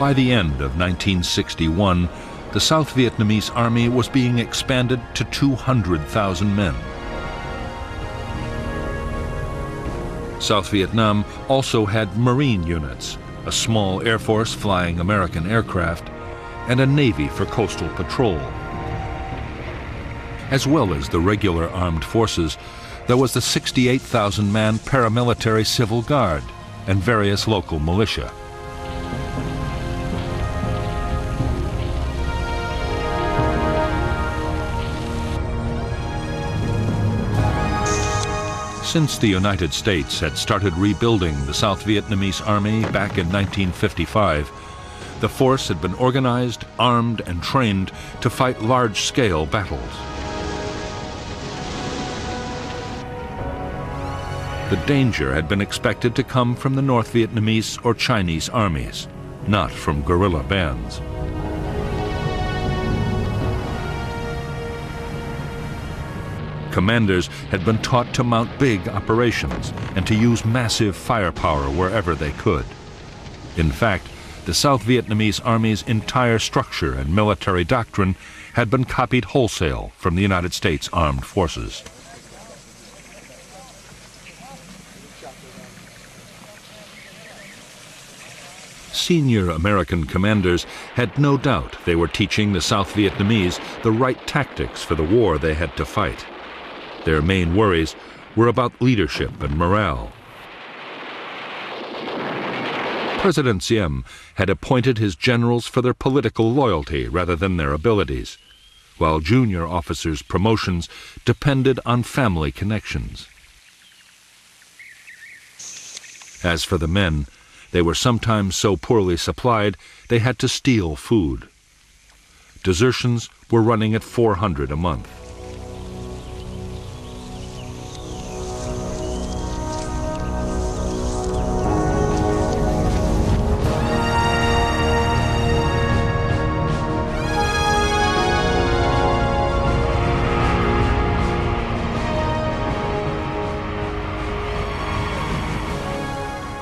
By the end of 1961, the South Vietnamese army was being expanded to 200,000 men. South Vietnam also had Marine units, a small air force flying American aircraft, and a Navy for coastal patrol. As well as the regular armed forces, there was the 68,000-man paramilitary Civil Guard and various local militia. Since the United States had started rebuilding the South Vietnamese army back in 1955, the force had been organized, armed, and trained to fight large-scale battles. The danger had been expected to come from the North Vietnamese or Chinese armies, not from guerrilla bands. Commanders had been taught to mount big operations and to use massive firepower wherever they could. In fact, the South Vietnamese Army's entire structure and military doctrine had been copied wholesale from the United States Armed Forces. Senior American commanders had no doubt they were teaching the South Vietnamese the right tactics for the war they had to fight. Their main worries were about leadership and morale. President Diem had appointed his generals for their political loyalty rather than their abilities, while junior officers' promotions depended on family connections. As for the men, they were sometimes so poorly supplied they had to steal food. Desertions were running at 400 a month.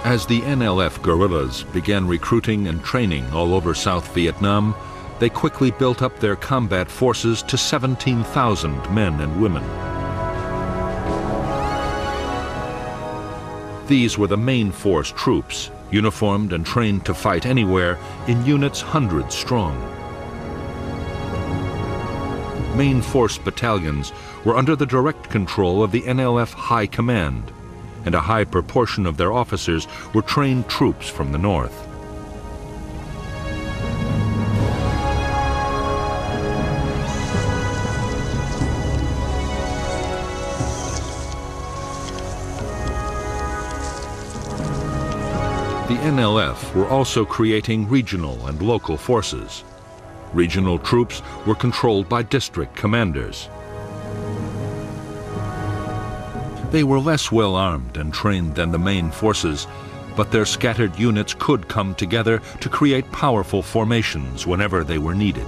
As the NLF guerrillas began recruiting and training all over South Vietnam, they quickly built up their combat forces to 17,000 men and women. These were the main force troops, uniformed and trained to fight anywhere in units hundreds strong. Main force battalions were under the direct control of the NLF High Command, and a high proportion of their officers were trained troops from the north. The NLF were also creating regional and local forces. Regional troops were controlled by district commanders. They were less well armed and trained than the main forces, but their scattered units could come together to create powerful formations whenever they were needed.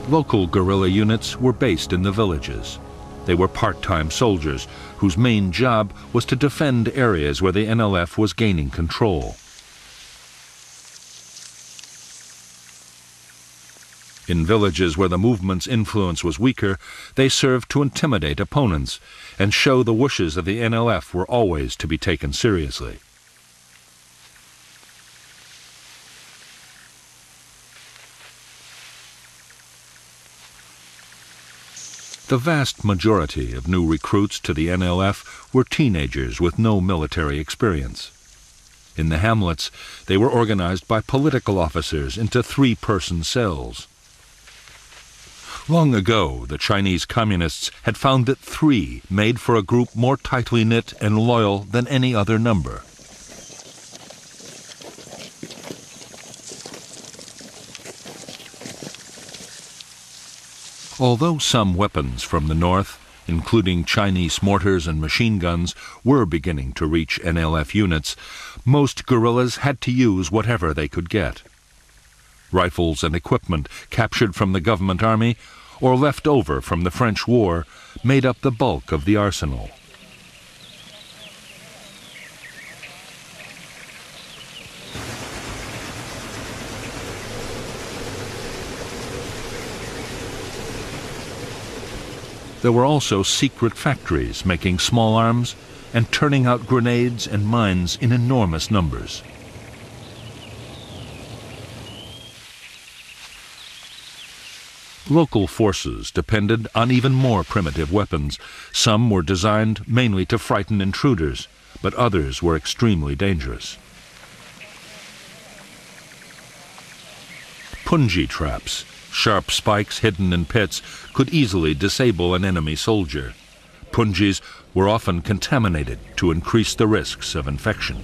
Local guerrilla units were based in the villages. They were part-time soldiers whose main job was to defend areas where the NLF was gaining control. In villages where the movement's influence was weaker, they served to intimidate opponents and show the wishes of the NLF were always to be taken seriously. The vast majority of new recruits to the NLF were teenagers with no military experience. In the hamlets, they were organized by political officers into three-person cells. Long ago, the Chinese communists had found that 3 made for a group more tightly knit and loyal than any other number. Although some weapons from the north, including Chinese mortars and machine guns, were beginning to reach NLF units, most guerrillas had to use whatever they could get. Rifles and equipment captured from the government army or left over from the French War made up the bulk of the arsenal. There were also secret factories making small arms and turning out grenades and mines in enormous numbers. Local forces depended on even more primitive weapons. Some were designed mainly to frighten intruders, but others were extremely dangerous. Punji traps, sharp spikes hidden in pits, could easily disable an enemy soldier. Punjis were often contaminated to increase the risks of infection.